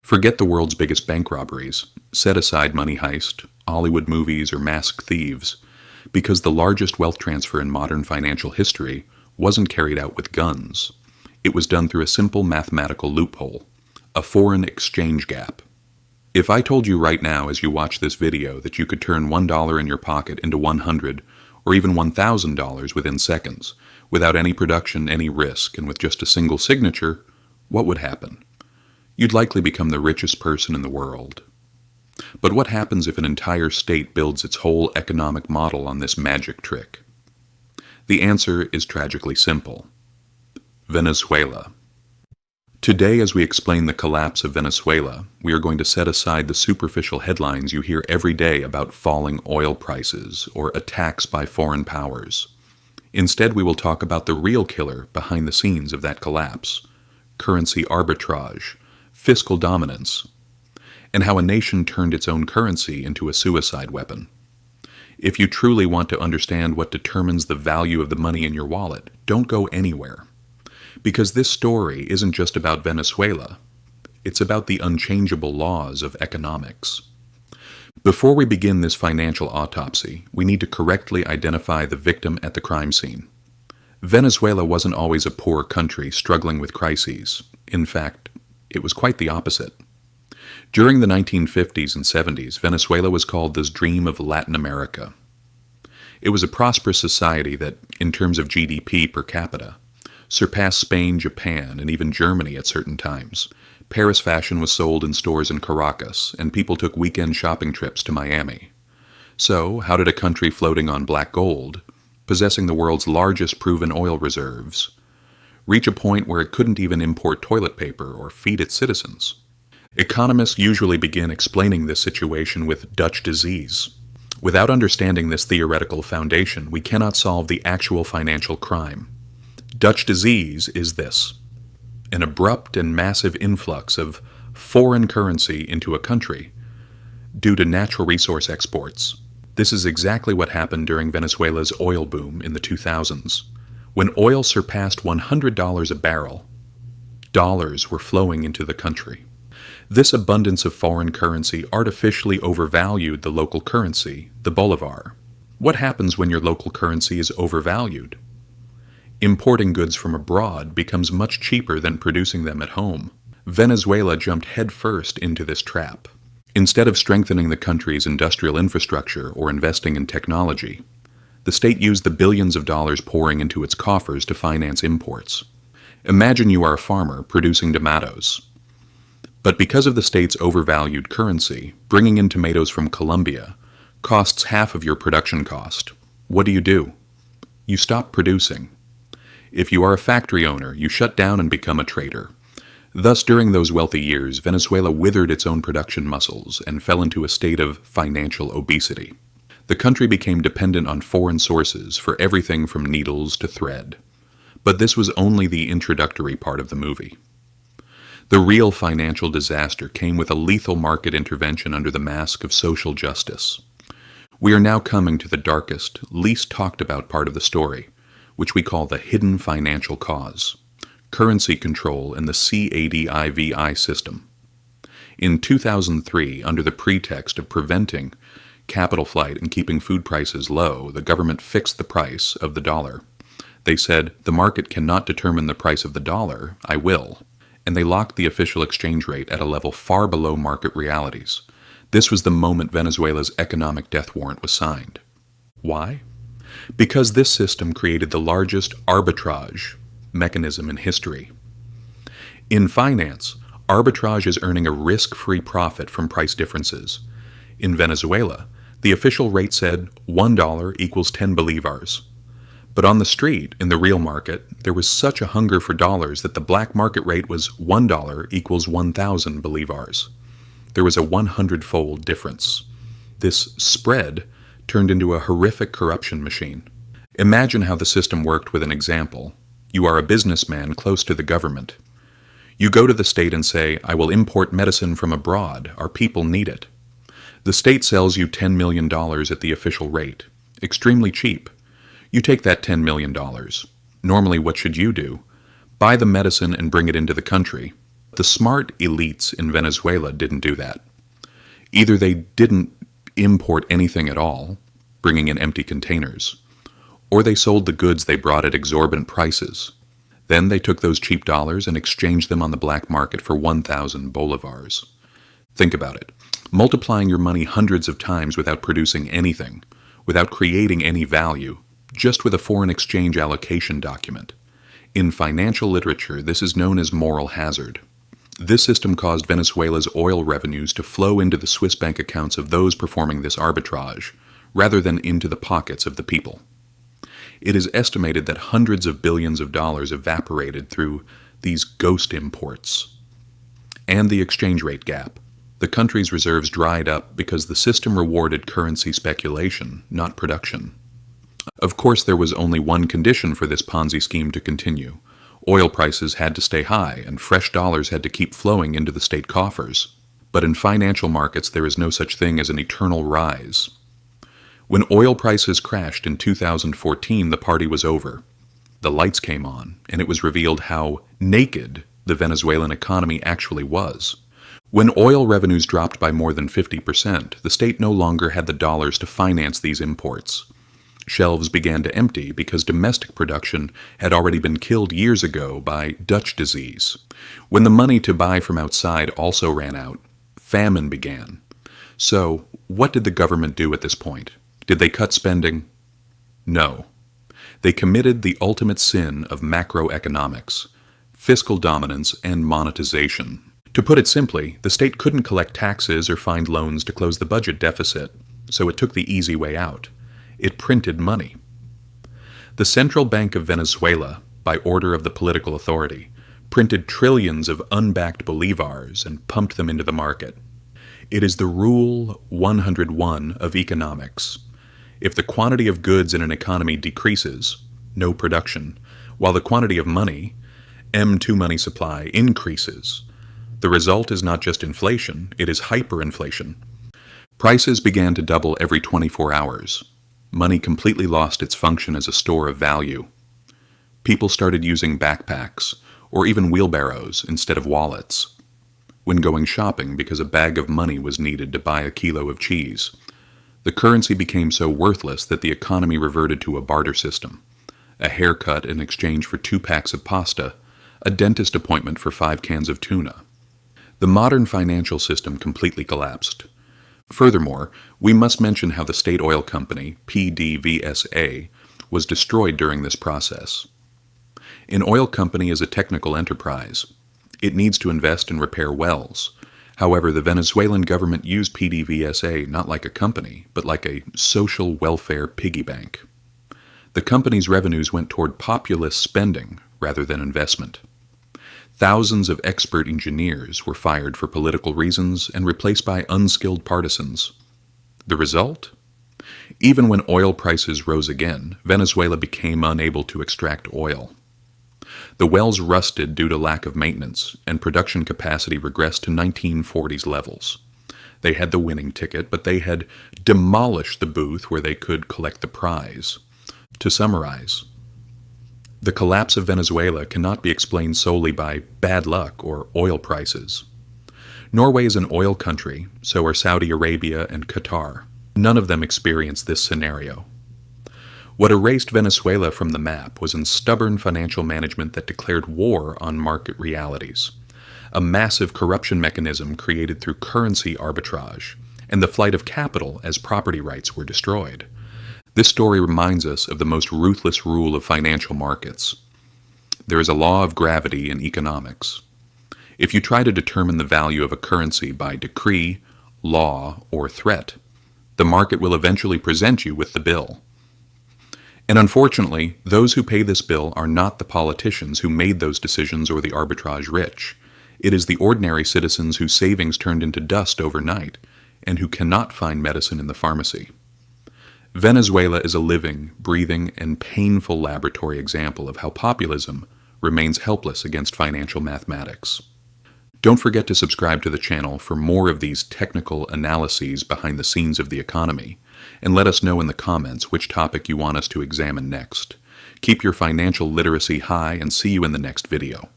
Forget the world's biggest bank robberies. Set aside money heist, Hollywood movies, or masked thieves, because the largest wealth transfer in modern financial history wasn't carried out with guns. It was done through a simple mathematical loophole, a foreign exchange gap. If I told you right now as you watch this video that you could turn $1 in your pocket into $100 or even $1,000 within seconds, without any production, any risk, and with just a single signature, what would happen? You'd likely become the richest person in the world. But what happens if an entire state builds its whole economic model on this magic trick? The answer is tragically simple. Venezuela. Today, as we explain the collapse of Venezuela, we are going to set aside the superficial headlines you hear every day about falling oil prices or attacks by foreign powers. Instead, we will talk about the real killer behind the scenes of that collapse: currency arbitrage, fiscal dominance, and how a nation turned its own currency into a suicide weapon. If you truly want to understand what determines the value of the money in your wallet, don't go anywhere. Because this story isn't just about Venezuela, it's about the unchangeable laws of economics. Before we begin this financial autopsy, we need to correctly identify the victim at the crime scene. Venezuela wasn't always a poor country struggling with crises. In fact, it was quite the opposite. During the 1950s and 70s, Venezuela was called the dream of Latin America. It was a prosperous society that, in terms of GDP per capita, surpassed Spain, Japan, and even Germany at certain times. Paris fashion was sold in stores in Caracas, and people took weekend shopping trips to Miami. So, how did a country floating on black gold, possessing the world's largest proven oil reserves, reach a point where it couldn't even import toilet paper or feed its citizens? Economists usually begin explaining this situation with Dutch disease. Without understanding this theoretical foundation, we cannot solve the actual financial crime. Dutch disease is this: an abrupt and massive influx of foreign currency into a country due to natural resource exports. This is exactly what happened during Venezuela's oil boom in the 2000s. When oil surpassed $100 a barrel, dollars were flowing into the country. This abundance of foreign currency artificially overvalued the local currency, the bolivar. What happens when your local currency is overvalued? Importing goods from abroad becomes much cheaper than producing them at home. Venezuela jumped headfirst into this trap. Instead of strengthening the country's industrial infrastructure or investing in technology, the state used the billions of dollars pouring into its coffers to finance imports. Imagine you are a farmer producing tomatoes. But because of the state's overvalued currency, bringing in tomatoes from Colombia costs half of your production cost. What do? You stop producing. If you are a factory owner, you shut down and become a trader. Thus, during those wealthy years, Venezuela withered its own production muscles and fell into a state of financial obesity. The country became dependent on foreign sources for everything from needles to thread. But this was only the introductory part of the movie. The real financial disaster came with a lethal market intervention under the mask of social justice. We are now coming to the darkest, least talked about part of the story, which we call the hidden financial cause: currency control in the CADIVI system. In 2003, under the pretext of preventing capital flight and keeping food prices low, the government fixed the price of the dollar. They said, "The market cannot determine the price of the dollar, I will." And they locked the official exchange rate at a level far below market realities. This was the moment Venezuela's economic death warrant was signed. Why? Because this system created the largest arbitrage mechanism in history. In finance, arbitrage is earning a risk-free profit from price differences. In Venezuela, the official rate said $1 equals 10 bolivars. But on the street, in the real market, there was such a hunger for dollars that the black market rate was $1 equals 1,000 bolivars. There was a 100-fold difference. This spread turned into a horrific corruption machine. Imagine how the system worked with an example. You are a businessman close to the government. You go to the state and say, "I will import medicine from abroad. Our people need it." The state sells you $10 million at the official rate. Extremely cheap. You take that $10 million. Normally, what should you do? Buy the medicine and bring it into the country. The smart elites in Venezuela didn't do that. Either they didn't import anything at all, bringing in empty containers, or they sold the goods they brought at exorbitant prices. Then they took those cheap dollars and exchanged them on the black market for 1,000 bolivars. Think about it. Multiplying your money hundreds of times without producing anything, without creating any value, just with a foreign exchange allocation document. In financial literature, this is known as moral hazard. This system caused Venezuela's oil revenues to flow into the Swiss bank accounts of those performing this arbitrage, rather than into the pockets of the people. It is estimated that hundreds of billions of dollars evaporated through these ghost imports. And the exchange rate gap. The country's reserves dried up because the system rewarded currency speculation, not production. Of course, there was only one condition for this Ponzi scheme to continue. Oil prices had to stay high, and fresh dollars had to keep flowing into the state coffers. But in financial markets, there is no such thing as an eternal rise. When oil prices crashed in 2014, the party was over. The lights came on, and it was revealed how naked the Venezuelan economy actually was. When oil revenues dropped by more than 50%, the state no longer had the dollars to finance these imports. Shelves began to empty because domestic production had already been killed years ago by Dutch disease. When the money to buy from outside also ran out, famine began. So, what did the government do at this point? Did they cut spending? No. They committed the ultimate sin of macroeconomics, fiscal dominance, and monetization. To put it simply, the state couldn't collect taxes or find loans to close the budget deficit, so it took the easy way out. It printed money. The Central Bank of Venezuela, by order of the political authority, printed trillions of unbacked bolivars and pumped them into the market. It is the Rule 101 of economics. If the quantity of goods in an economy decreases, no production, while the quantity of money, M2 money supply, increases, the result is not just inflation, it is hyperinflation. Prices began to double every 24 hours. Money completely lost its function as a store of value. People started using backpacks, or even wheelbarrows instead of wallets, when going shopping because a bag of money was needed to buy a kilo of cheese. The currency became so worthless that the economy reverted to a barter system. A haircut in exchange for 2 packs of pasta, a dentist appointment for 5 cans of tuna. The modern financial system completely collapsed. Furthermore, we must mention how the state oil company, PDVSA, was destroyed during this process. An oil company is a technical enterprise. It needs to invest and repair wells. However, the Venezuelan government used PDVSA not like a company, but like a social welfare piggy bank. The company's revenues went toward populist spending rather than investment. Thousands of expert engineers were fired for political reasons and replaced by unskilled partisans. The result? Even when oil prices rose again, Venezuela became unable to extract oil. The wells rusted due to lack of maintenance, and production capacity regressed to 1940s levels. They had the winning ticket, but they had demolished the booth where they could collect the prize. To summarize, the collapse of Venezuela cannot be explained solely by bad luck or oil prices. Norway is an oil country, so are Saudi Arabia and Qatar. None of them experienced this scenario. What erased Venezuela from the map was in stubborn financial management that declared war on market realities, a massive corruption mechanism created through currency arbitrage, and the flight of capital as property rights were destroyed. This story reminds us of the most ruthless rule of financial markets. There is a law of gravity in economics. If you try to determine the value of a currency by decree, law, or threat, the market will eventually present you with the bill. And unfortunately, those who pay this bill are not the politicians who made those decisions or the arbitrage rich. It is the ordinary citizens whose savings turned into dust overnight and who cannot find medicine in the pharmacy. Venezuela is a living, breathing, and painful laboratory example of how populism remains helpless against financial mathematics. Don't forget to subscribe to the channel for more of these technical analyses behind the scenes of the economy, and let us know in the comments which topic you want us to examine next. Keep your financial literacy high and see you in the next video.